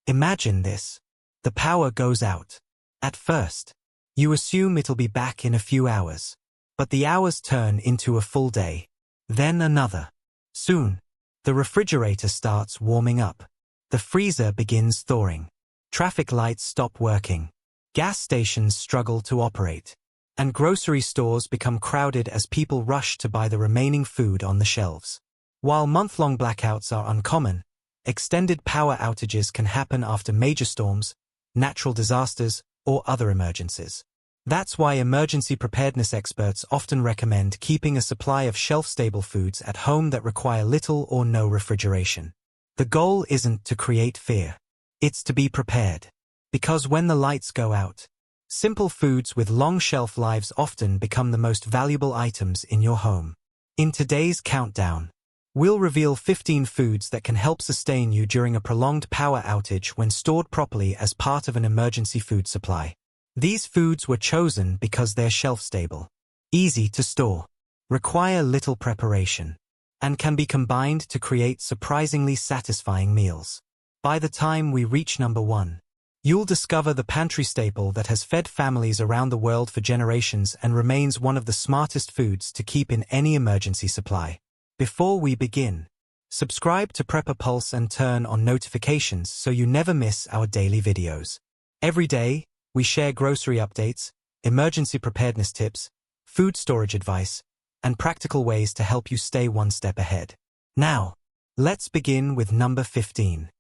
Imagine this. The power goes out. At first, you assume it'll be back in a few hours. But the hours turn into a full day. Then another. Soon, the refrigerator starts warming up. The freezer begins thawing. Traffic lights stop working. Gas stations struggle to operate. And grocery stores become crowded as people rush to buy the remaining food on the shelves. While month-long blackouts are uncommon, extended power outages can happen after major storms, natural disasters, or other emergencies. That's why emergency preparedness experts often recommend keeping a supply of shelf-stable foods at home that require little or no refrigeration. The goal isn't to create fear. It's to be prepared. Because when the lights go out, simple foods with long shelf lives often become the most valuable items in your home. In today's countdown, we'll reveal 15 foods that can help sustain you during a prolonged power outage when stored properly as part of an emergency food supply. These foods were chosen because they're shelf-stable, easy to store, require little preparation, and can be combined to create surprisingly satisfying meals. By the time we reach number 1, you'll discover the pantry staple that has fed families around the world for generations and remains one of the smartest foods to keep in any emergency supply. Before we begin, subscribe to Prepper Pulse and turn on notifications so you never miss our daily videos. Every day, we share grocery updates, emergency preparedness tips, food storage advice, and practical ways to help you stay one step ahead. Now, let's begin with number 15.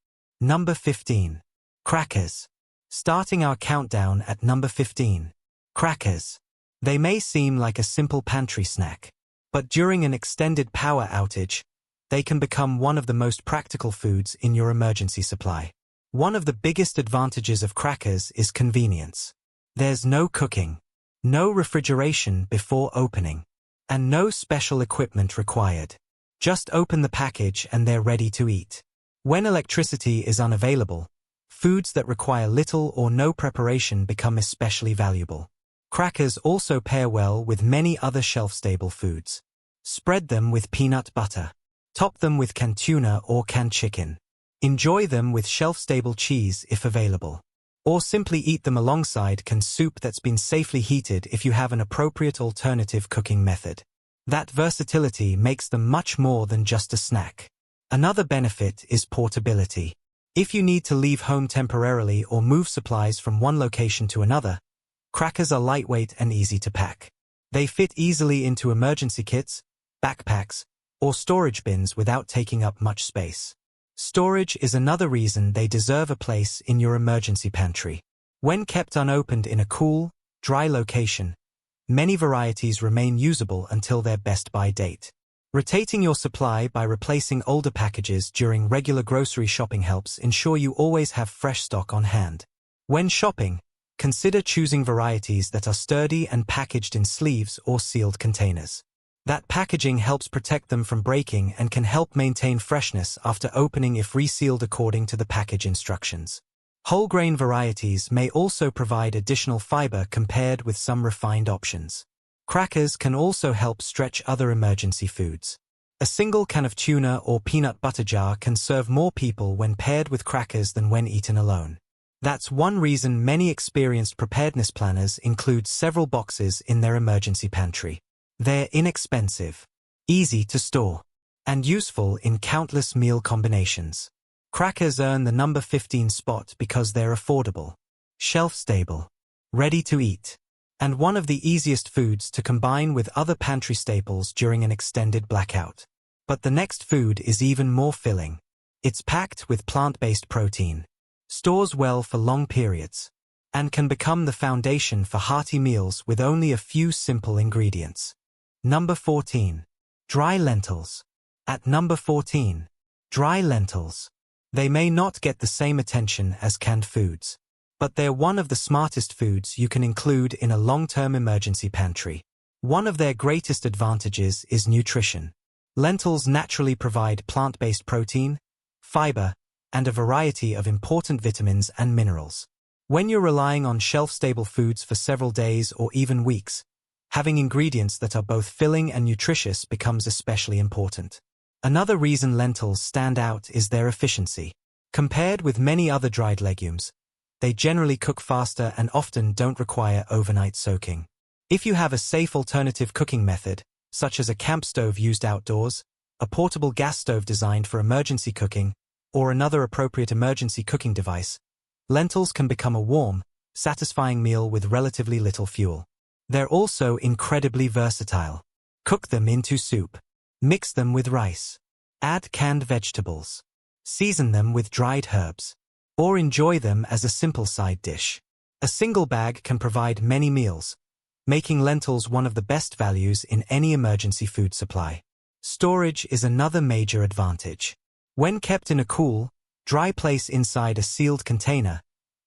Number 15. Crackers. Starting our countdown at number 15. Crackers. They may seem like a simple pantry snack, but during an extended power outage, they can become one of the most practical foods in your emergency supply. One of the biggest advantages of crackers is convenience. There's no cooking, no refrigeration before opening, and no special equipment required. Just open the package and they're ready to eat. When electricity is unavailable, foods that require little or no preparation become especially valuable. Crackers also pair well with many other shelf-stable foods. Spread them with peanut butter. Top them with canned tuna or canned chicken. Enjoy them with shelf-stable cheese if available. Or simply eat them alongside canned soup that's been safely heated if you have an appropriate alternative cooking method. That versatility makes them much more than just a snack. Another benefit is portability. If you need to leave home temporarily or move supplies from one location to another, crackers are lightweight and easy to pack. They fit easily into emergency kits, backpacks, or storage bins without taking up much space. Storage is another reason they deserve a place in your emergency pantry. When kept unopened in a cool, dry location, many varieties remain usable until their best-by date. Rotating your supply by replacing older packages during regular grocery shopping helps ensure you always have fresh stock on hand. When shopping, consider choosing varieties that are sturdy and packaged in sleeves or sealed containers. That packaging helps protect them from breaking and can help maintain freshness after opening if resealed according to the package instructions. Whole grain varieties may also provide additional fiber compared with some refined options. Crackers can also help stretch other emergency foods. A single can of tuna or peanut butter jar can serve more people when paired with crackers than when eaten alone. That's one reason many experienced preparedness planners include several boxes in their emergency pantry. They're inexpensive, easy to store, and useful in countless meal combinations. Crackers earn the number 15 spot because they're affordable, shelf-stable, ready to eat, and one of the easiest foods to combine with other pantry staples during an extended blackout. But the next food is even more filling. It's packed with plant-based protein, stores well for long periods, and can become the foundation for hearty meals with only a few simple ingredients. Number 14. Dry lentils. At number 14. Dry lentils. They may not get the same attention as canned foods, but they're one of the smartest foods you can include in a long-term emergency pantry. One of their greatest advantages is nutrition. Lentils naturally provide plant-based protein, fiber, and a variety of important vitamins and minerals. When you're relying on shelf-stable foods for several days or even weeks, having ingredients that are both filling and nutritious becomes especially important. Another reason lentils stand out is their efficiency. Compared with many other dried legumes, they generally cook faster and often don't require overnight soaking. If you have a safe alternative cooking method, such as a camp stove used outdoors, a portable gas stove designed for emergency cooking, or another appropriate emergency cooking device, lentils can become a warm, satisfying meal with relatively little fuel. They're also incredibly versatile. Cook them into soup. Mix them with rice. Add canned vegetables. Season them with dried herbs. Or enjoy them as a simple side dish. A single bag can provide many meals, making lentils one of the best values in any emergency food supply. Storage is another major advantage. When kept in a cool, dry place inside a sealed container,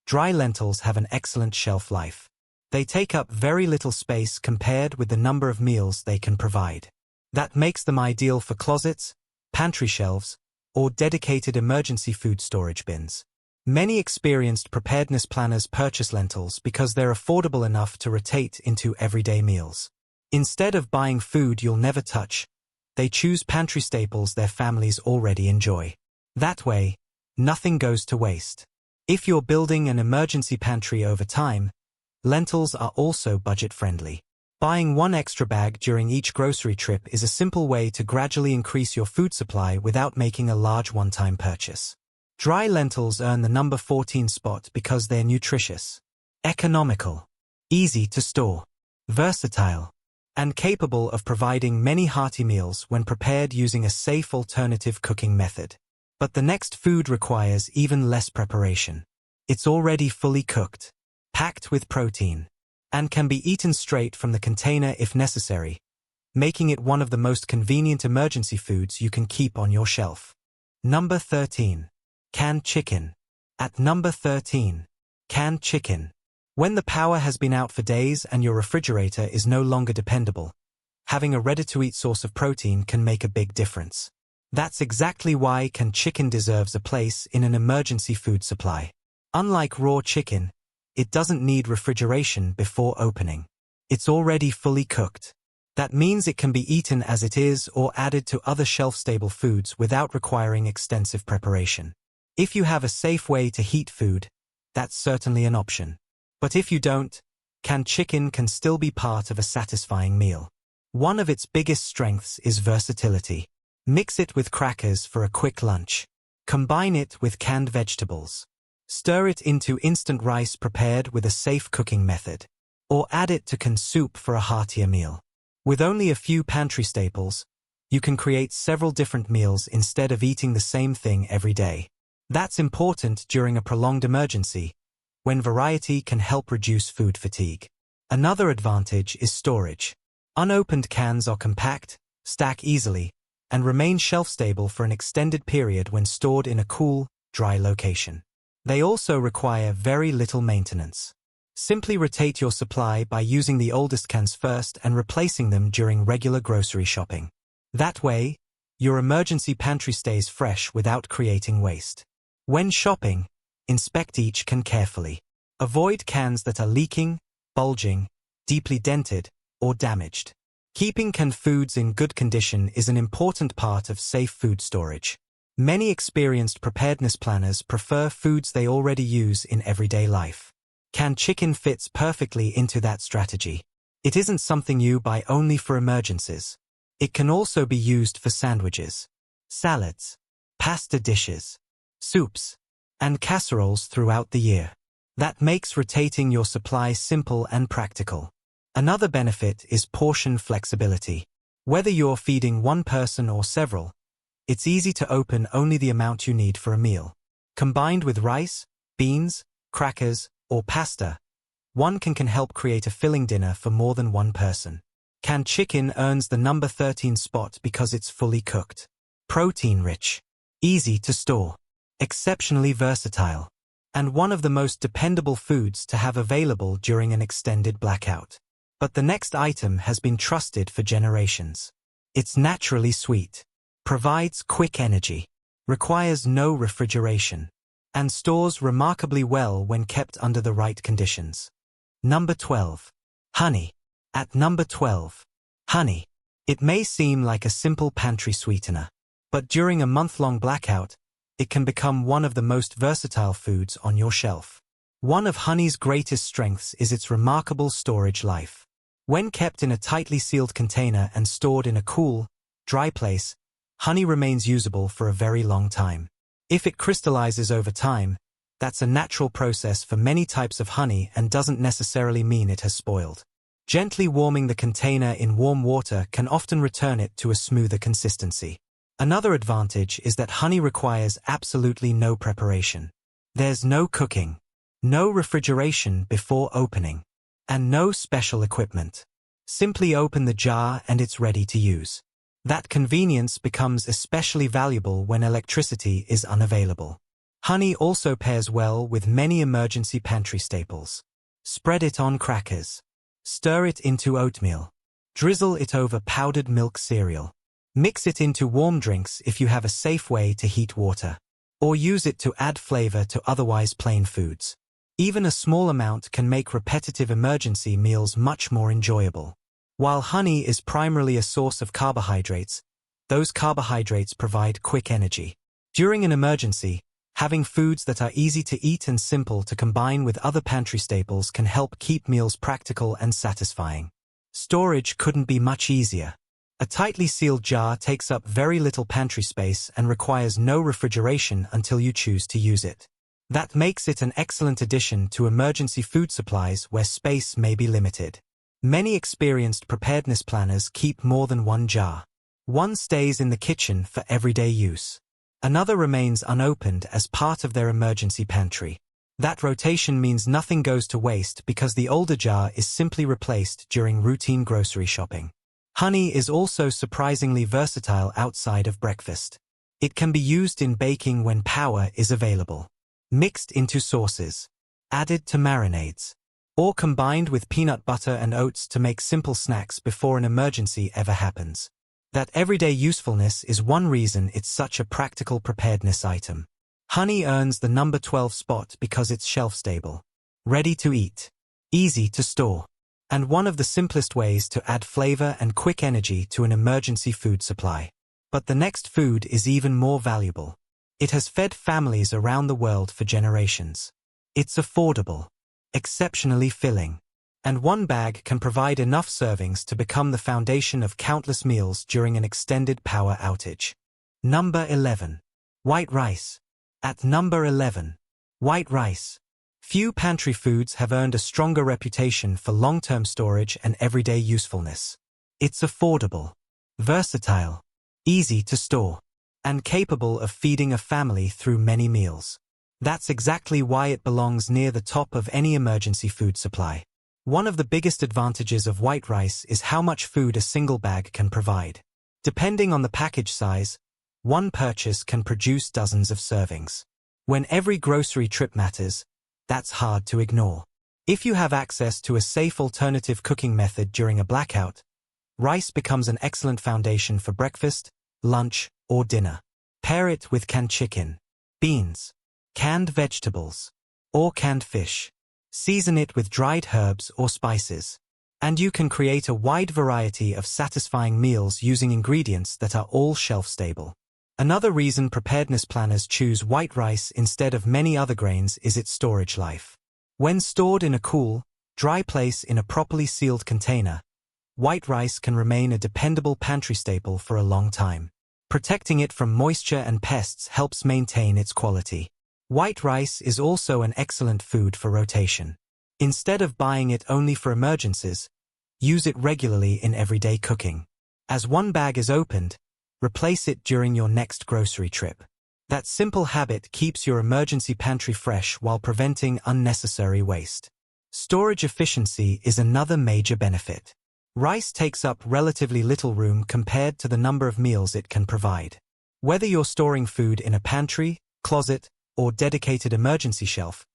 dry lentils have an excellent shelf life. They take up very little space compared with the number of meals they can provide. That makes them ideal for closets, pantry shelves, or dedicated emergency food storage bins. Many experienced preparedness planners purchase lentils because they're affordable enough to rotate into everyday meals. Instead of buying food you'll never touch, they choose pantry staples their families already enjoy. That way, nothing goes to waste. If you're building an emergency pantry over time, lentils are also budget-friendly. Buying one extra bag during each grocery trip is a simple way to gradually increase your food supply without making a large one-time purchase. Dry lentils earn the number 14 spot because they're nutritious, economical, easy to store, versatile, and capable of providing many hearty meals when prepared using a safe alternative cooking method. But the next food requires even less preparation. It's already fully cooked, packed with protein, and can be eaten straight from the container if necessary, making it one of the most convenient emergency foods you can keep on your shelf. Number 13. Canned chicken. At number 13. Canned chicken. When the power has been out for days and your refrigerator is no longer dependable, having a ready-to-eat source of protein can make a big difference. That's exactly why canned chicken deserves a place in an emergency food supply. Unlike raw chicken, it doesn't need refrigeration before opening. It's already fully cooked. That means it can be eaten as it is or added to other shelf-stable foods without requiring extensive preparation. If you have a safe way to heat food, that's certainly an option. But if you don't, canned chicken can still be part of a satisfying meal. One of its biggest strengths is versatility. Mix it with crackers for a quick lunch. Combine it with canned vegetables. Stir it into instant rice prepared with a safe cooking method. Or add it to canned soup for a heartier meal. With only a few pantry staples, you can create several different meals instead of eating the same thing every day. That's important during a prolonged emergency, when variety can help reduce food fatigue. Another advantage is storage. Unopened cans are compact, stack easily, and remain shelf-stable for an extended period when stored in a cool, dry location. They also require very little maintenance. Simply rotate your supply by using the oldest cans first and replacing them during regular grocery shopping. That way, your emergency pantry stays fresh without creating waste. When shopping, inspect each can carefully. Avoid cans that are leaking, bulging, deeply dented, or damaged. Keeping canned foods in good condition is an important part of safe food storage. Many experienced preparedness planners prefer foods they already use in everyday life. Canned chicken fits perfectly into that strategy. It isn't something you buy only for emergencies. It can also be used for sandwiches, salads, pasta dishes, soups, and casseroles throughout the year. That makes rotating your supply simple and practical. Another benefit is portion flexibility. Whether you're feeding one person or several, it's easy to open only the amount you need for a meal. Combined with rice, beans, crackers, or pasta, one can help create a filling dinner for more than one person. Canned chicken earns the number 13 spot because it's fully cooked, protein-rich, easy to store, exceptionally versatile, and one of the most dependable foods to have available during an extended blackout. But the next item has been trusted for generations. It's naturally sweet, provides quick energy, requires no refrigeration, and stores remarkably well when kept under the right conditions. Number 12. Honey. At number 12. Honey. It may seem like a simple pantry sweetener, but during a month-long blackout, it can become one of the most versatile foods on your shelf. One of honey's greatest strengths is its remarkable storage life. When kept in a tightly sealed container and stored in a cool, dry place, honey remains usable for a very long time. If it crystallizes over time, that's a natural process for many types of honey and doesn't necessarily mean it has spoiled. Gently warming the container in warm water can often return it to a smoother consistency. Another advantage is that honey requires absolutely no preparation. There's no cooking, no refrigeration before opening, and no special equipment. Simply open the jar and it's ready to use. That convenience becomes especially valuable when electricity is unavailable. Honey also pairs well with many emergency pantry staples. Spread it on crackers. Stir it into oatmeal. Drizzle it over powdered milk cereal. Mix it into warm drinks if you have a safe way to heat water. Or use it to add flavor to otherwise plain foods. Even a small amount can make repetitive emergency meals much more enjoyable. While honey is primarily a source of carbohydrates, those carbohydrates provide quick energy. During an emergency, having foods that are easy to eat and simple to combine with other pantry staples can help keep meals practical and satisfying. Storage couldn't be much easier. A tightly sealed jar takes up very little pantry space and requires no refrigeration until you choose to use it. That makes it an excellent addition to emergency food supplies where space may be limited. Many experienced preparedness planners keep more than one jar. One stays in the kitchen for everyday use. Another remains unopened as part of their emergency pantry. That rotation means nothing goes to waste because the older jar is simply replaced during routine grocery shopping. Honey is also surprisingly versatile outside of breakfast. It can be used in baking when power is available, mixed into sauces, added to marinades, or combined with peanut butter and oats to make simple snacks before an emergency ever happens. That everyday usefulness is one reason it's such a practical preparedness item. Honey earns the number 12 spot because it's shelf-stable, ready to eat, easy to store, and one of the simplest ways to add flavor and quick energy to an emergency food supply. But the next food is even more valuable. It has fed families around the world for generations. It's affordable, exceptionally filling, and one bag can provide enough servings to become the foundation of countless meals during an extended power outage. Number 11. White rice. At number 11. White rice. Few pantry foods have earned a stronger reputation for long-term storage and everyday usefulness. It's affordable, versatile, easy to store, and capable of feeding a family through many meals. That's exactly why it belongs near the top of any emergency food supply. One of the biggest advantages of white rice is how much food a single bag can provide. Depending on the package size, one purchase can produce dozens of servings. When every grocery trip matters, that's hard to ignore. If you have access to a safe alternative cooking method during a blackout, rice becomes an excellent foundation for breakfast, lunch, or dinner. Pair it with canned chicken, beans, canned vegetables, or canned fish. Season it with dried herbs or spices, and you can create a wide variety of satisfying meals using ingredients that are all shelf-stable. Another reason preparedness planners choose white rice instead of many other grains is its storage life. When stored in a cool, dry place in a properly sealed container, white rice can remain a dependable pantry staple for a long time. Protecting it from moisture and pests helps maintain its quality. White rice is also an excellent food for rotation. Instead of buying it only for emergencies, use it regularly in everyday cooking. As one bag is opened, replace it during your next grocery trip. That simple habit keeps your emergency pantry fresh while preventing unnecessary waste. Storage efficiency is another major benefit. Rice takes up relatively little room compared to the number of meals it can provide. Whether you're storing food in a pantry, closet, or dedicated emergency shelf,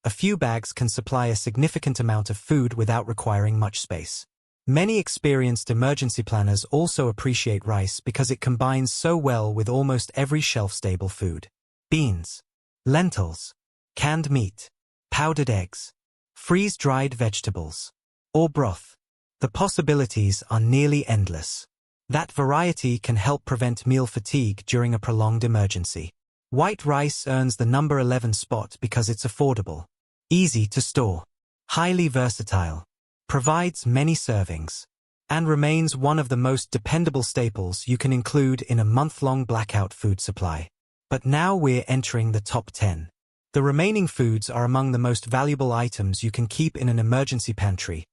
a few bags can supply a significant amount of food without requiring much space. Many experienced emergency planners also appreciate rice because it combines so well with almost every shelf-stable food. Beans, lentils, canned meat, powdered eggs, freeze-dried vegetables, or broth. The possibilities are nearly endless. That variety can help prevent meal fatigue during a prolonged emergency. White rice earns the number 11 spot because it's affordable, easy to store, highly versatile, provides many servings, and remains one of the most dependable staples you can include in a month-long blackout food supply. But now we're entering the top 10. The remaining foods are among the most valuable items you can keep in an emergency pantry,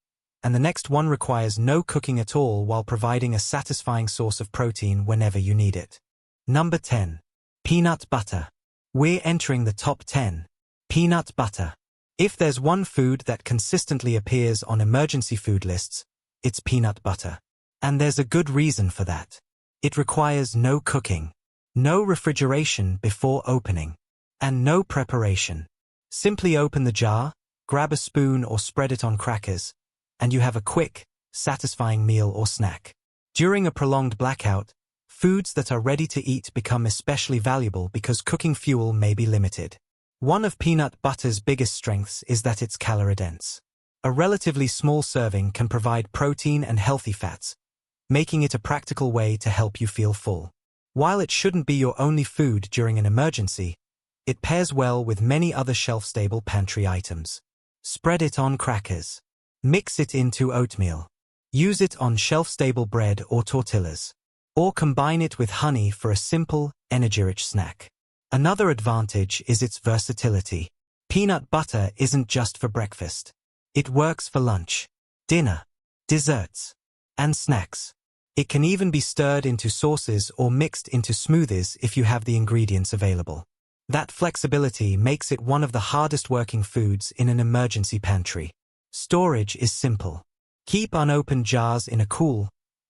and the next one requires no cooking at all while providing a satisfying source of protein whenever you need it. Number 10. Peanut butter. We're entering the top 10. Peanut butter. If there's one food that consistently appears on emergency food lists, it's peanut butter. And there's a good reason for that. It requires no cooking, no refrigeration before opening, and no preparation. Simply open the jar, grab a spoon or spread it on crackers, and you have a quick, satisfying meal or snack. During a prolonged blackout, foods that are ready to eat become especially valuable because cooking fuel may be limited. One of peanut butter's biggest strengths is that it's calorie-dense. A relatively small serving can provide protein and healthy fats, making it a practical way to help you feel full. While it shouldn't be your only food during an emergency, it pairs well with many other shelf-stable pantry items. Spread it on crackers. Mix it into oatmeal. Use it on shelf-stable bread or tortillas. Or combine it with honey for a simple, energy-rich snack. Another advantage is its versatility. Peanut butter isn't just for breakfast. It works for lunch, dinner, desserts, and snacks. It can even be stirred into sauces or mixed into smoothies if you have the ingredients available. That flexibility makes it one of the hardest working foods in an emergency pantry. Storage is simple. Keep unopened jars in a cool,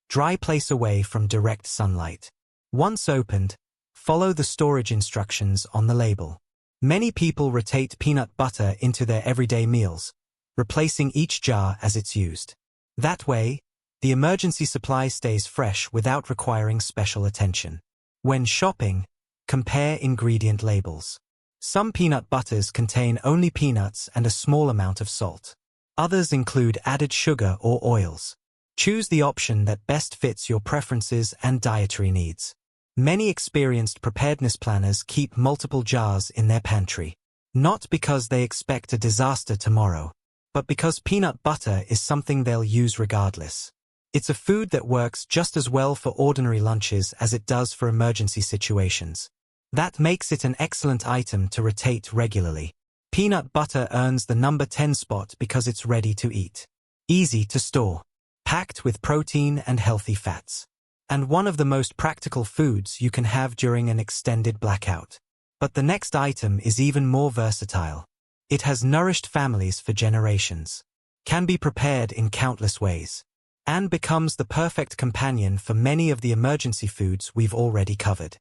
dry place away from direct sunlight. Once opened, follow the storage instructions on the label. Many people rotate peanut butter into their everyday meals, replacing each jar as it's used. That way, the emergency supply stays fresh without requiring special attention. When shopping, compare ingredient labels. Some peanut butters contain only peanuts and a small amount of salt. Others include added sugar or oils. Choose the option that best fits your preferences and dietary needs. Many experienced preparedness planners keep multiple jars in their pantry. Not because they expect a disaster tomorrow, but because peanut butter is something they'll use regardless. It's a food that works just as well for ordinary lunches as it does for emergency situations. That makes it an excellent item to rotate regularly. Peanut butter earns the number 10 spot because it's ready to eat. Easy to store. Packed with protein and healthy fats. And one of the most practical foods you can have during an extended blackout. But the next item is even more versatile. It has nourished families for generations, can be prepared in countless ways, and becomes the perfect companion for many of the emergency foods we've already covered.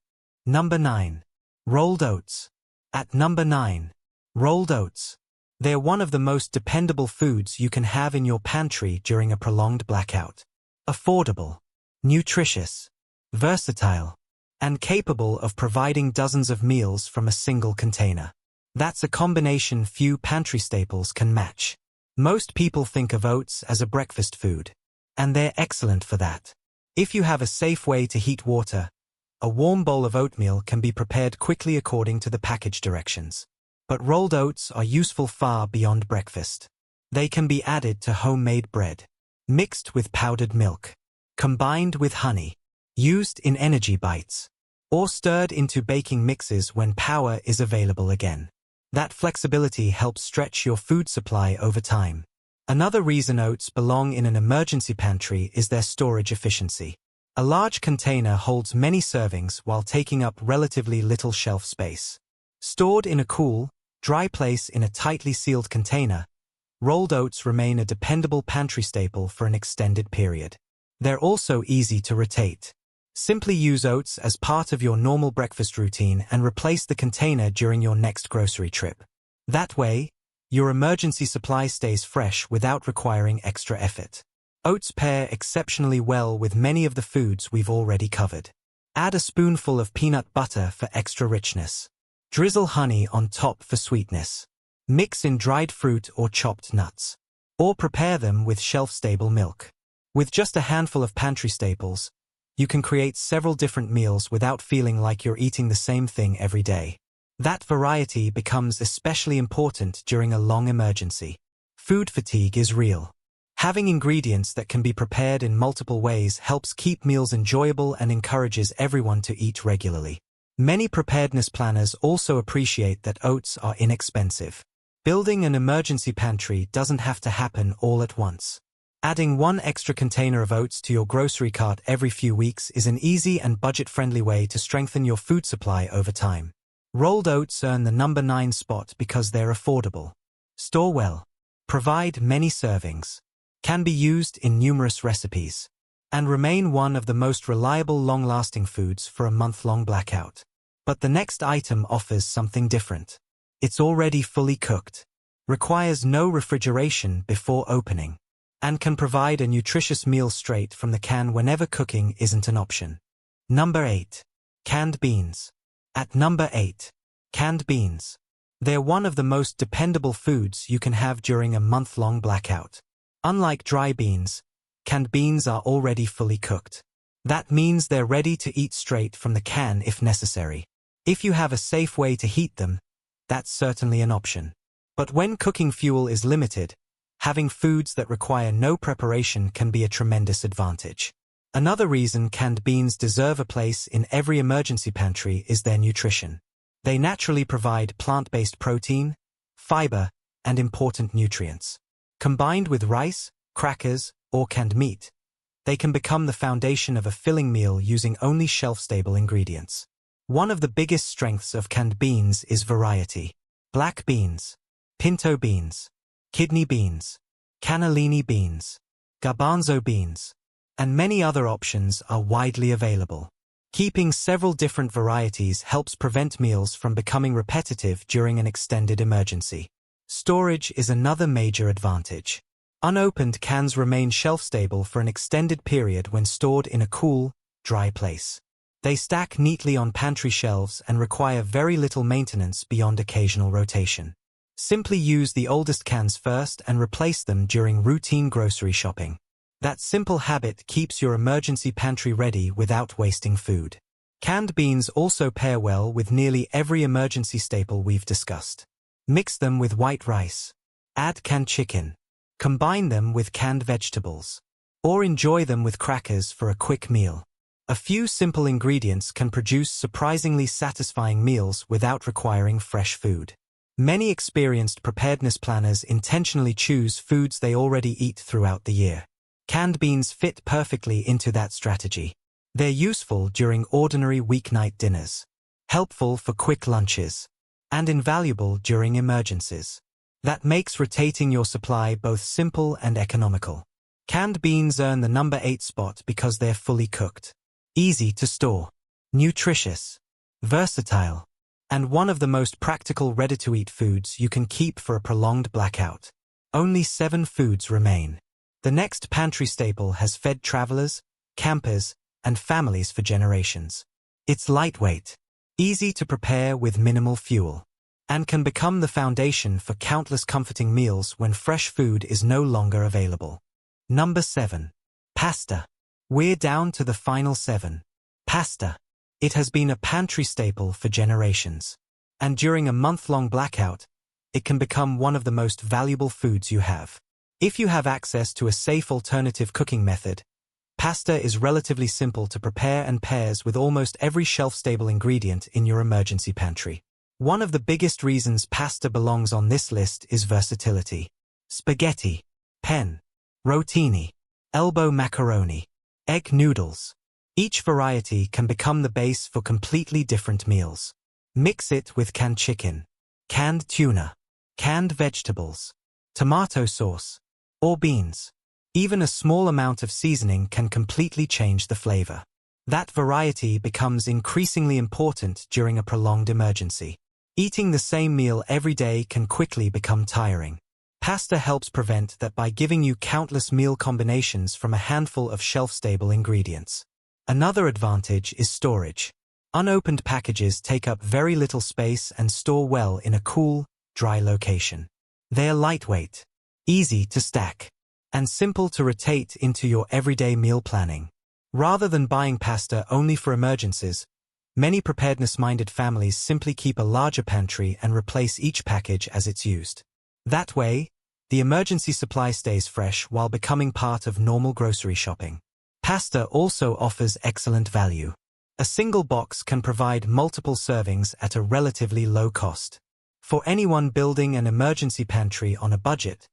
Number 9. Rolled oats. At number 9, rolled oats. They're one of the most dependable foods you can have in your pantry during a prolonged blackout. Affordable, nutritious, versatile, and capable of providing dozens of meals from a single container. That's a combination few pantry staples can match. Most people think of oats as a breakfast food, and they're excellent for that. If you have a safe way to heat water, a warm bowl of oatmeal can be prepared quickly according to the package directions. But rolled oats are useful far beyond breakfast. They can be added to homemade bread, mixed with powdered milk, combined with honey, used in energy bites, or stirred into baking mixes when power is available again. That flexibility helps stretch your food supply over time. Another reason oats belong in an emergency pantry is their storage efficiency. A large container holds many servings while taking up relatively little shelf space. Stored in a cool, dry place in a tightly sealed container, rolled oats remain a dependable pantry staple for an extended period. They're also easy to rotate. Simply use oats as part of your normal breakfast routine and replace the container during your next grocery trip. That way, your emergency supply stays fresh without requiring extra effort. Oats pair exceptionally well with many of the foods we've already covered. Add a spoonful of peanut butter for extra richness. Drizzle honey on top for sweetness. Mix in dried fruit or chopped nuts. Or prepare them with shelf-stable milk. With just a handful of pantry staples, You can create several different meals without feeling like you're eating the same thing every day. That variety becomes especially important during a long emergency. Food fatigue is real. Having ingredients that can be prepared in multiple ways helps keep meals enjoyable and encourages everyone to eat regularly. Many preparedness planners also appreciate that oats are inexpensive. Building an emergency pantry doesn't have to happen all at once. Adding one extra container of oats to your grocery cart every few weeks is an easy and budget-friendly way to strengthen your food supply over time. Rolled oats earn the number 9 spot because they're affordable. Store well. Provide many servings. Can be used in numerous recipes. And remain one of the most reliable long-lasting foods for a month-long blackout. But the next item offers something different. It's already fully cooked, requires no refrigeration before opening, and can provide a nutritious meal straight from the can whenever cooking isn't an option. Number 8. Canned beans. At number 8. Canned beans. They're one of the most dependable foods you can have during a month-long blackout. Unlike dry beans, canned beans are already fully cooked. That means they're ready to eat straight from the can if necessary. If you have a safe way to heat them, that's certainly an option. But when cooking fuel is limited, having foods that require no preparation can be a tremendous advantage. Another reason canned beans deserve a place in every emergency pantry is their nutrition. They naturally provide plant-based protein, fiber, and important nutrients. Combined with rice, crackers, or canned meat, they can become the foundation of a filling meal using only shelf-stable ingredients. One of the biggest strengths of canned beans is variety. Black beans, pinto beans, kidney beans, cannellini beans, garbanzo beans, and many other options are widely available. Keeping several different varieties helps prevent meals from becoming repetitive during an extended emergency. Storage is another major advantage. Unopened cans remain shelf-stable for an extended period when stored in a cool, dry place. They stack neatly on pantry shelves and require very little maintenance beyond occasional rotation. Simply use the oldest cans first and replace them during routine grocery shopping. That simple habit keeps your emergency pantry ready without wasting food. Canned beans also pair well with nearly every emergency staple we've discussed. Mix them with white rice. Add canned chicken. Combine them with canned vegetables. Or enjoy them with crackers for a quick meal. A few simple ingredients can produce surprisingly satisfying meals without requiring fresh food. Many experienced preparedness planners intentionally choose foods they already eat throughout the year. Canned beans fit perfectly into that strategy. They're useful during ordinary weeknight dinners, helpful for quick lunches, and invaluable during emergencies. That makes rotating your supply both simple and economical. Canned beans earn the number 8 spot because they're fully cooked, easy to store, nutritious, versatile, and one of the most practical ready-to-eat foods you can keep for a prolonged blackout. Only 7 foods remain. The next pantry staple has fed travelers, campers, and families for generations. It's lightweight, easy to prepare with minimal fuel, and can become the foundation for countless comforting meals when fresh food is no longer available. Number 7. Pasta. We're down to the final 7. Pasta. It has been a pantry staple for generations. And during a month-long blackout, it can become one of the most valuable foods you have. If you have access to a safe alternative cooking method, pasta is relatively simple to prepare and pairs with almost every shelf-stable ingredient in your emergency pantry. One of the biggest reasons pasta belongs on this list is versatility. Spaghetti, penne, rotini, elbow macaroni, egg noodles. Each variety can become the base for completely different meals. Mix it with canned chicken, canned tuna, canned vegetables, tomato sauce, or beans. Even a small amount of seasoning can completely change the flavor. That variety becomes increasingly important during a prolonged emergency. Eating the same meal every day can quickly become tiring. Pasta helps prevent that by giving you countless meal combinations from a handful of shelf-stable ingredients. Another advantage is storage. Unopened packages take up very little space and store well in a cool, dry location. They are lightweight, easy to stack, and simple to rotate into your everyday meal planning. Rather than buying pasta only for emergencies, many preparedness-minded families simply keep a larger pantry and replace each package as it's used. That way, the emergency supply stays fresh while becoming part of normal grocery shopping. Pasta also offers excellent value. A single box can provide multiple servings at a relatively low cost. For anyone building an emergency pantry on a budget,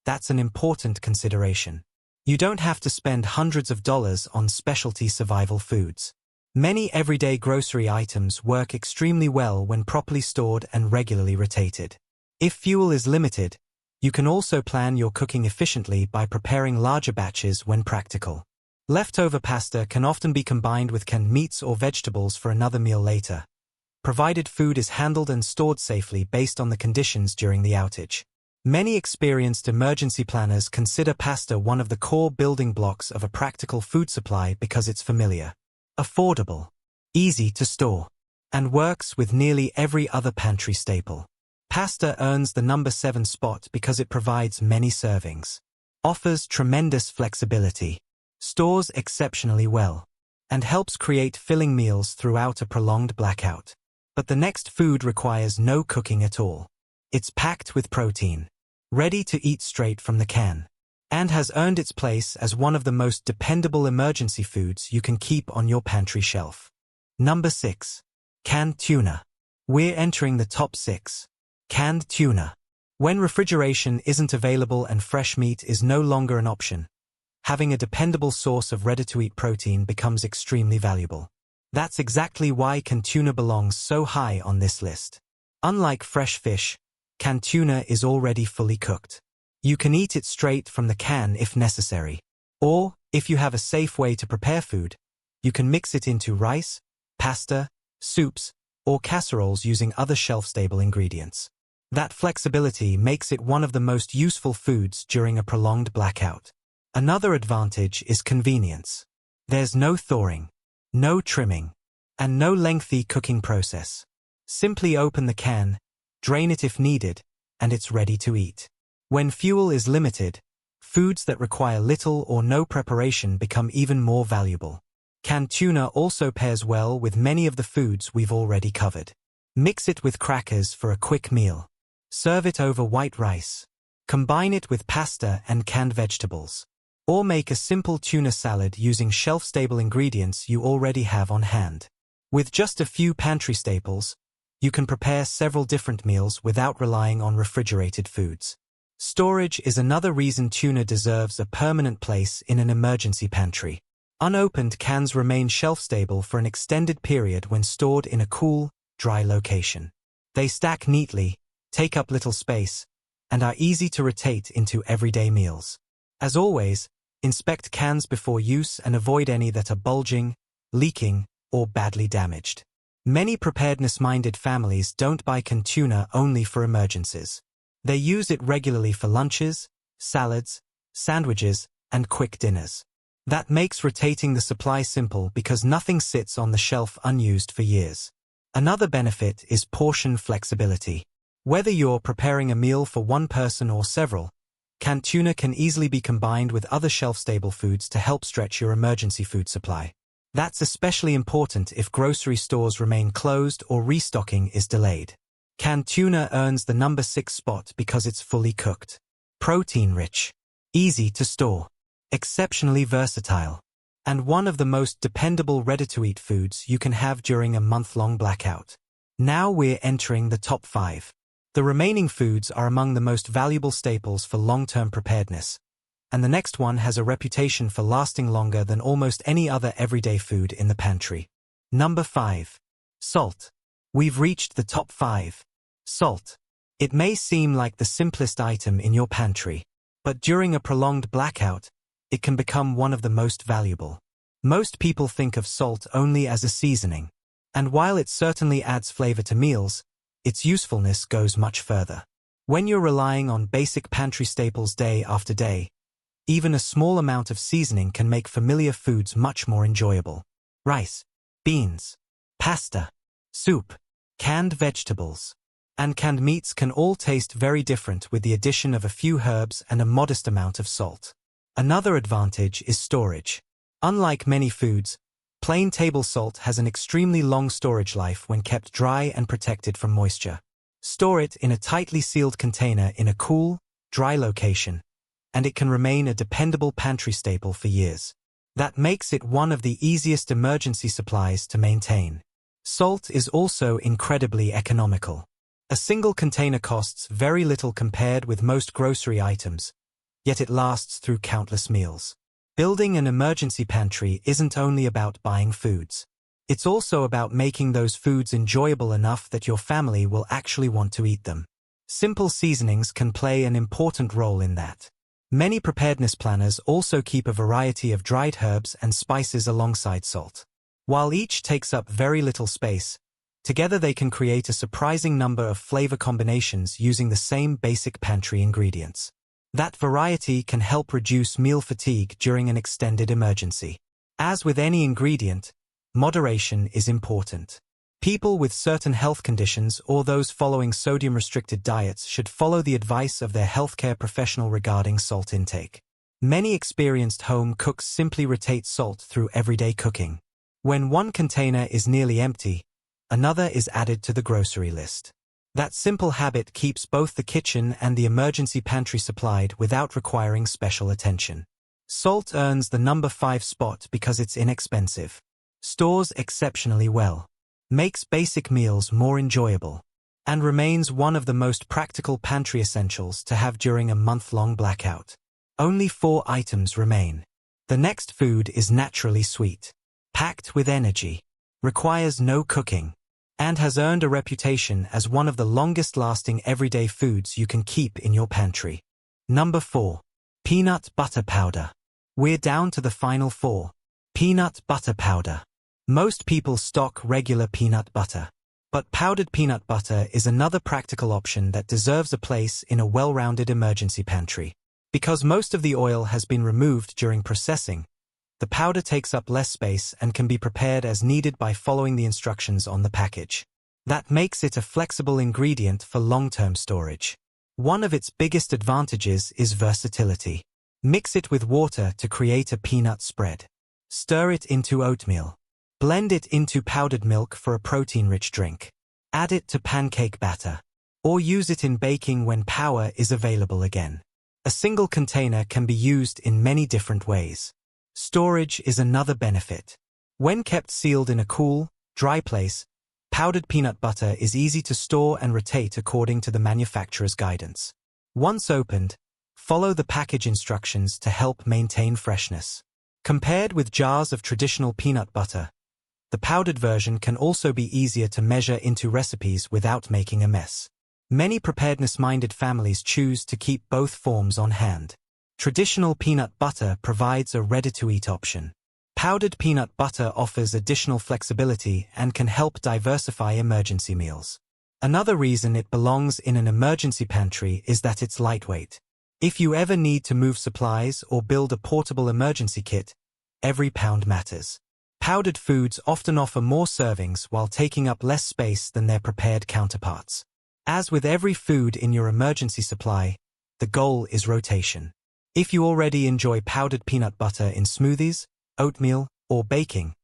that's an important consideration. You don't have to spend hundreds of dollars on specialty survival foods. Many everyday grocery items work extremely well when properly stored and regularly rotated. If fuel is limited, you can also plan your cooking efficiently by preparing larger batches when practical. Leftover pasta can often be combined with canned meats or vegetables for another meal later, provided food is handled and stored safely based on the conditions during the outage. Many experienced emergency planners consider pasta one of the core building blocks of a practical food supply because it's familiar, affordable, easy to store, and works with nearly every other pantry staple. Pasta earns the number 7 spot because it provides many servings, offers tremendous flexibility, stores exceptionally well, and helps create filling meals throughout a prolonged blackout. But the next food requires no cooking at all. It's packed with protein, ready to eat straight from the can, and has earned its place as one of the most dependable emergency foods you can keep on your pantry shelf. Number 6. Canned tuna. We're entering the top 6. Canned tuna. When refrigeration isn't available and fresh meat is no longer an option, having a dependable source of ready-to-eat protein becomes extremely valuable. That's exactly why canned tuna belongs so high on this list. Unlike fresh fish, canned tuna is already fully cooked. You can eat it straight from the can if necessary. Or, if you have a safe way to prepare food, you can mix it into rice, pasta, soups, or casseroles using other shelf-stable ingredients. That flexibility makes it one of the most useful foods during a prolonged blackout. Another advantage is convenience. There's no thawing, no trimming, and no lengthy cooking process. Simply open the can, drain it if needed, and it's ready to eat. When fuel is limited, foods that require little or no preparation become even more valuable. Canned tuna also pairs well with many of the foods we've already covered. Mix it with crackers for a quick meal. Serve it over white rice. Combine it with pasta and canned vegetables. Or make a simple tuna salad using shelf-stable ingredients you already have on hand. With just a few pantry staples, you can prepare several different meals without relying on refrigerated foods. Storage is another reason tuna deserves a permanent place in an emergency pantry. Unopened cans remain shelf-stable for an extended period when stored in a cool, dry location. They stack neatly, take up little space, and are easy to rotate into everyday meals. As always, inspect cans before use and avoid any that are bulging, leaking, or badly damaged. Many preparedness-minded families don't buy canned tuna only for emergencies. They use it regularly for lunches, salads, sandwiches, and quick dinners. That makes rotating the supply simple because nothing sits on the shelf unused for years. Another benefit is portion flexibility. Whether you're preparing a meal for one person or several, canned tuna can easily be combined with other shelf-stable foods to help stretch your emergency food supply. That's especially important if grocery stores remain closed or restocking is delayed. Canned tuna earns the number 6 spot because it's fully cooked, protein-rich, easy to store, exceptionally versatile, and one of the most dependable ready-to-eat foods you can have during a month-long blackout. Now we're entering the top 5. The remaining foods are among the most valuable staples for long-term preparedness, and the next one has a reputation for lasting longer than almost any other everyday food in the pantry. Number 5. Salt. We've reached the top 5. Salt. It may seem like the simplest item in your pantry, but during a prolonged blackout, it can become one of the most valuable. Most people think of salt only as a seasoning, and while it certainly adds flavor to meals, its usefulness goes much further. When you're relying on basic pantry staples day after day, even a small amount of seasoning can make familiar foods much more enjoyable. Rice, beans, pasta, soup, canned vegetables, and canned meats can all taste very different with the addition of a few herbs and a modest amount of salt. Another advantage is storage. Unlike many foods, plain table salt has an extremely long storage life when kept dry and protected from moisture. Store it in a tightly sealed container in a cool, dry location, and it can remain a dependable pantry staple for years. That makes it one of the easiest emergency supplies to maintain. Salt is also incredibly economical. A single container costs very little compared with most grocery items, yet it lasts through countless meals. Building an emergency pantry isn't only about buying foods. It's also about making those foods enjoyable enough that your family will actually want to eat them. Simple seasonings can play an important role in that. Many preparedness planners also keep a variety of dried herbs and spices alongside salt. While each takes up very little space, together they can create a surprising number of flavor combinations using the same basic pantry ingredients. That variety can help reduce meal fatigue during an extended emergency. As with any ingredient, moderation is important. People with certain health conditions or those following sodium-restricted diets should follow the advice of their healthcare professional regarding salt intake. Many experienced home cooks simply rotate salt through everyday cooking. When one container is nearly empty, another is added to the grocery list. That simple habit keeps both the kitchen and the emergency pantry supplied without requiring special attention. Salt earns the number 5 spot because it's inexpensive, stores exceptionally well, makes basic meals more enjoyable, and remains one of the most practical pantry essentials to have during a month-long blackout. Only 4 items remain. The next food is naturally sweet, packed with energy, requires no cooking, and has earned a reputation as one of the longest-lasting everyday foods you can keep in your pantry. Number 4. Peanut butter powder. We're down to the final 4. Peanut butter powder. Most people stock regular peanut butter, but powdered peanut butter is another practical option that deserves a place in a well-rounded emergency pantry. Because most of the oil has been removed during processing, the powder takes up less space and can be prepared as needed by following the instructions on the package. That makes it a flexible ingredient for long-term storage. One of its biggest advantages is versatility. Mix it with water to create a peanut spread. Stir it into oatmeal. Blend it into powdered milk for a protein-rich drink. Add it to pancake batter. Or use it in baking when power is available again. A single container can be used in many different ways. Storage is another benefit. When kept sealed in a cool, dry place, powdered peanut butter is easy to store and rotate according to the manufacturer's guidance. Once opened, follow the package instructions to help maintain freshness. Compared with jars of traditional peanut butter, the powdered version can also be easier to measure into recipes without making a mess. Many preparedness-minded families choose to keep both forms on hand. Traditional peanut butter provides a ready-to-eat option. Powdered peanut butter offers additional flexibility and can help diversify emergency meals. Another reason it belongs in an emergency pantry is that it's lightweight. If you ever need to move supplies or build a portable emergency kit, every pound matters. Powdered foods often offer more servings while taking up less space than their prepared counterparts. As with every food in your emergency supply, the goal is rotation. If you already enjoy powdered peanut butter in smoothies, oatmeal, or baking,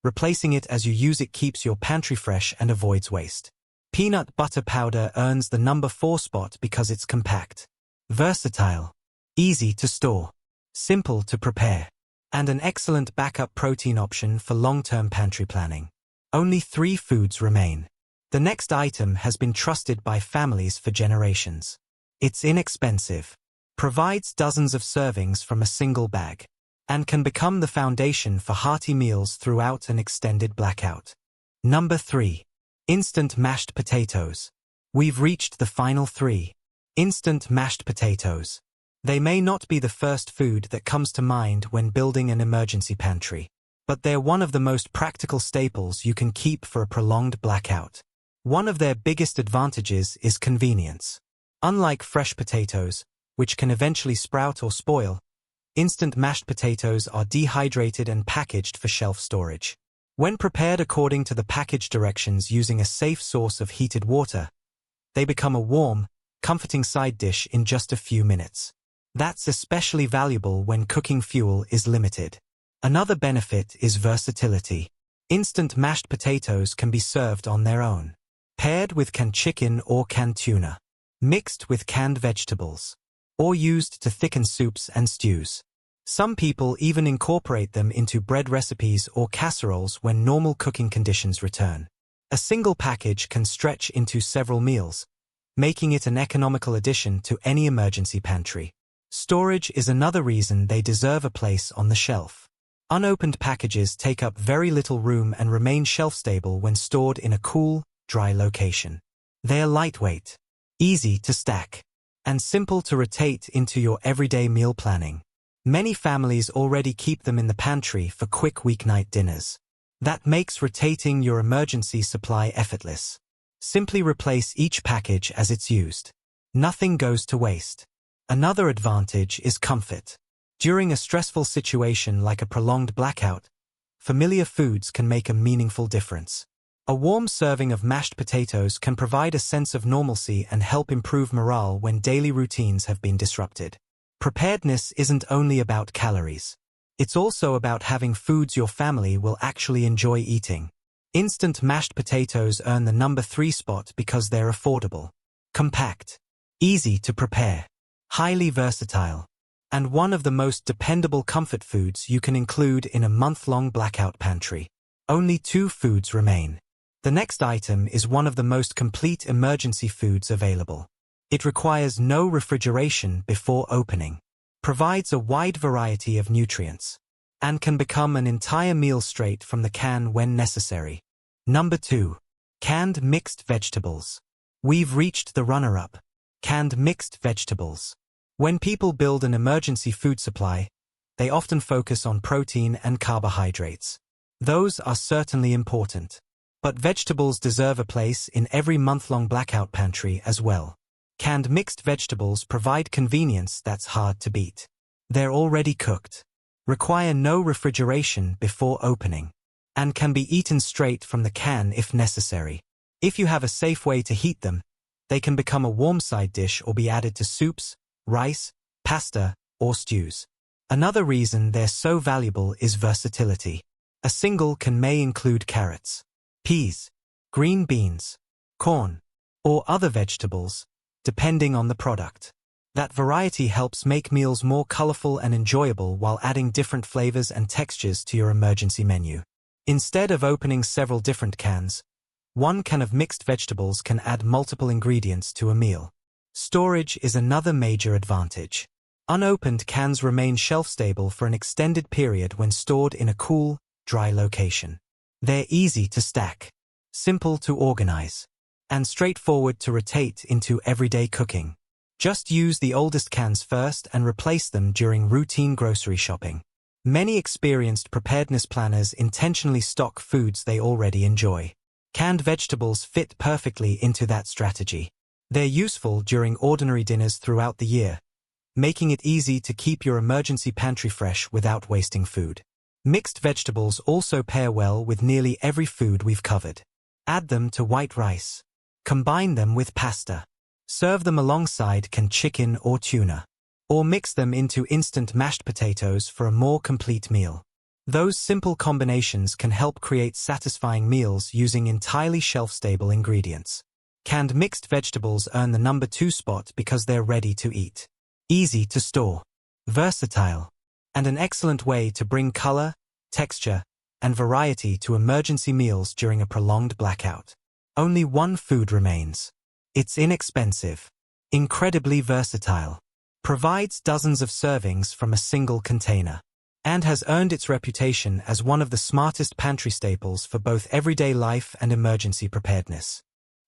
replacing it as you use it keeps your pantry fresh and avoids waste. Peanut butter powder earns the number 4 spot because it's compact, versatile, easy to store, simple to prepare, and an excellent backup protein option for long-term pantry planning. Only 3 foods remain. The next item has been trusted by families for generations. It's inexpensive, provides dozens of servings from a single bag, and can become the foundation for hearty meals throughout an extended blackout. Number 3. Instant mashed potatoes. We've reached the final 3. Instant mashed potatoes. They may not be the first food that comes to mind when building an emergency pantry, but they're one of the most practical staples you can keep for a prolonged blackout. One of their biggest advantages is convenience. Unlike fresh potatoes, which can eventually sprout or spoil, instant mashed potatoes are dehydrated and packaged for shelf storage. When prepared according to the package directions using a safe source of heated water, they become a warm, comforting side dish in just a few minutes. That's especially valuable when cooking fuel is limited. Another benefit is versatility. Instant mashed potatoes can be served on their own, paired with canned chicken or canned tuna, mixed with canned vegetables, or used to thicken soups and stews. Some people even incorporate them into bread recipes or casseroles when normal cooking conditions return. A single package can stretch into several meals, making it an economical addition to any emergency pantry. Storage is another reason they deserve a place on the shelf. Unopened packages take up very little room and remain shelf-stable when stored in a cool, dry location. They are lightweight, easy to stack, and simple to rotate into your everyday meal planning. Many families already keep them in the pantry for quick weeknight dinners. That makes rotating your emergency supply effortless. Simply replace each package as it's used. Nothing goes to waste. Another advantage is comfort. During a stressful situation like a prolonged blackout, familiar foods can make a meaningful difference. A warm serving of mashed potatoes can provide a sense of normalcy and help improve morale when daily routines have been disrupted. Preparedness isn't only about calories. It's also about having foods your family will actually enjoy eating. Instant mashed potatoes earn the number 3 spot because they're affordable, compact, easy to prepare, highly versatile, and one of the most dependable comfort foods you can include in a month-long blackout pantry. Only 2 foods remain. The next item is one of the most complete emergency foods available. It requires no refrigeration before opening, provides a wide variety of nutrients, and can become an entire meal straight from the can when necessary. Number 2. Canned mixed vegetables. We've reached the runner-up, canned mixed vegetables. When people build an emergency food supply, they often focus on protein and carbohydrates. Those are certainly important, but vegetables deserve a place in every month-long blackout pantry as well. Canned mixed vegetables provide convenience that's hard to beat. They're already cooked, require no refrigeration before opening, and can be eaten straight from the can if necessary. If you have a safe way to heat them, they can become a warm side dish or be added to soups, rice, pasta, or stews. Another reason they're so valuable is versatility. A single can may include carrots, peas, green beans, corn, or other vegetables, depending on the product. That variety helps make meals more colorful and enjoyable while adding different flavors and textures to your emergency menu. Instead of opening several different cans, one can of mixed vegetables can add multiple ingredients to a meal. Storage is another major advantage. Unopened cans remain shelf-stable for an extended period when stored in a cool, dry location. They're easy to stack, simple to organize, and straightforward to rotate into everyday cooking. Just use the oldest cans first and replace them during routine grocery shopping. Many experienced preparedness planners intentionally stock foods they already enjoy. Canned vegetables fit perfectly into that strategy. They're useful during ordinary dinners throughout the year, making it easy to keep your emergency pantry fresh without wasting food. Mixed vegetables also pair well with nearly every food we've covered. Add them to white rice. Combine them with pasta. Serve them alongside canned chicken or tuna. Or mix them into instant mashed potatoes for a more complete meal. Those simple combinations can help create satisfying meals using entirely shelf-stable ingredients. Canned mixed vegetables earn the number 2 spot because they're ready to eat. Easy to store, versatile, and an excellent way to bring color, texture, and variety to emergency meals during a prolonged blackout. Only 1 food remains. It's inexpensive, incredibly versatile, provides dozens of servings from a single container, and has earned its reputation as one of the smartest pantry staples for both everyday life and emergency preparedness.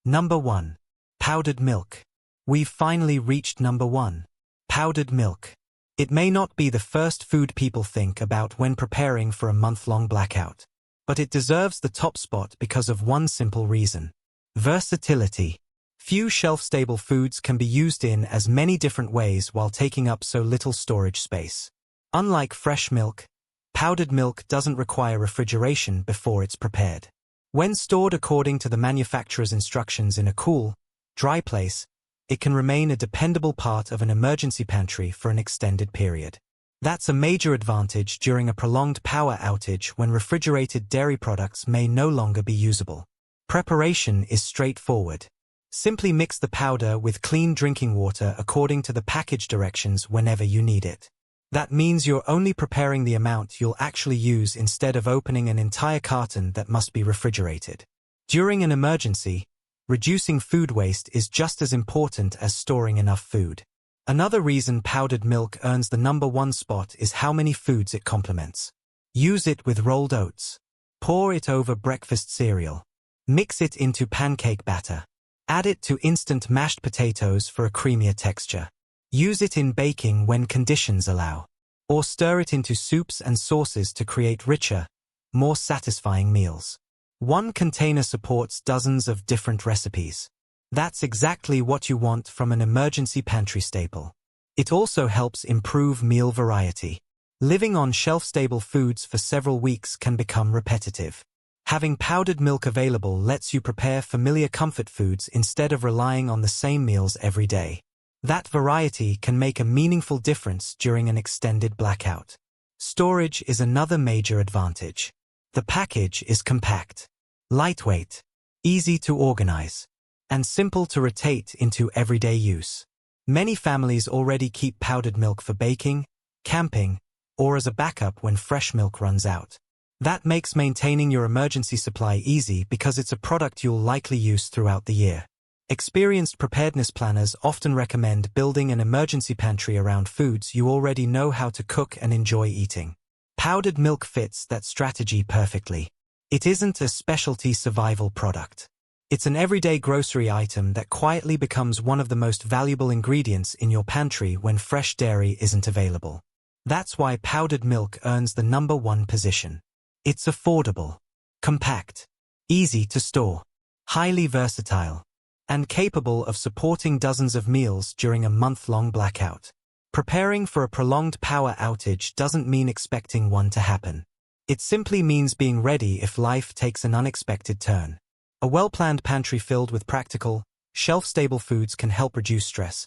Number 1. Powdered milk. We've finally reached number 1. Powdered milk. It may not be the first food people think about when preparing for a month-long blackout, but it deserves the top spot because of one simple reason. Versatility. Few shelf-stable foods can be used in as many different ways while taking up so little storage space. Unlike fresh milk, powdered milk doesn't require refrigeration before it's prepared. When stored according to the manufacturer's instructions in a cool, dry place, it can remain a dependable part of an emergency pantry for an extended period. That's a major advantage during a prolonged power outage when refrigerated dairy products may no longer be usable. Preparation is straightforward. Simply mix the powder with clean drinking water according to the package directions whenever you need it. That means you're only preparing the amount you'll actually use instead of opening an entire carton that must be refrigerated. During an emergency, reducing food waste is just as important as storing enough food. Another reason powdered milk earns the #1 spot is how many foods it complements. Use it with rolled oats. Pour it over breakfast cereal. Mix it into pancake batter. Add it to instant mashed potatoes for a creamier texture. Use it in baking when conditions allow. Or stir it into soups and sauces to create richer, more satisfying meals. One container supports dozens of different recipes. That's exactly what you want from an emergency pantry staple. It also helps improve meal variety. Living on shelf-stable foods for several weeks can become repetitive. Having powdered milk available lets you prepare familiar comfort foods instead of relying on the same meals every day. That variety can make a meaningful difference during an extended blackout. Storage is another major advantage. The package is compact, lightweight, easy to organize, and simple to rotate into everyday use. Many families already keep powdered milk for baking, camping, or as a backup when fresh milk runs out. That makes maintaining your emergency supply easy because it's a product you'll likely use throughout the year. Experienced preparedness planners often recommend building an emergency pantry around foods you already know how to cook and enjoy eating. Powdered milk fits that strategy perfectly. It isn't a specialty survival product. It's an everyday grocery item that quietly becomes one of the most valuable ingredients in your pantry when fresh dairy isn't available. That's why powdered milk earns the #1 position. It's affordable, compact, easy to store, highly versatile, and capable of supporting dozens of meals during a month-long blackout. Preparing for a prolonged power outage doesn't mean expecting one to happen. It simply means being ready if life takes an unexpected turn. A well-planned pantry filled with practical, shelf-stable foods can help reduce stress,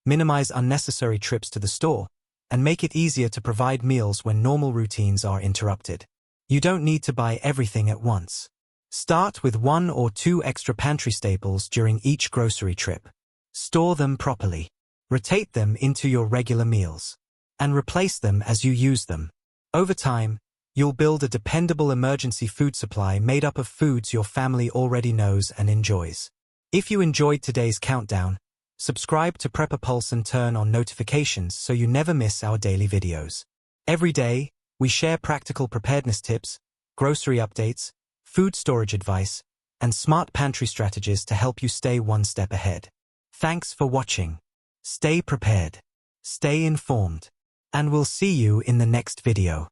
minimize unnecessary trips to the store, and make it easier to provide meals when normal routines are interrupted. You don't need to buy everything at once. Start with 1 or 2 extra pantry staples during each grocery trip. Store them properly. Rotate them into your regular meals. And replace them as you use them. Over time, you'll build a dependable emergency food supply made up of foods your family already knows and enjoys. If you enjoyed today's countdown, subscribe to Prepper Pulse and turn on notifications so you never miss our daily videos. Every day, we share practical preparedness tips, grocery updates, food storage advice, and smart pantry strategies to help you stay one step ahead. Thanks for watching. Stay prepared, stay informed, and we'll see you in the next video.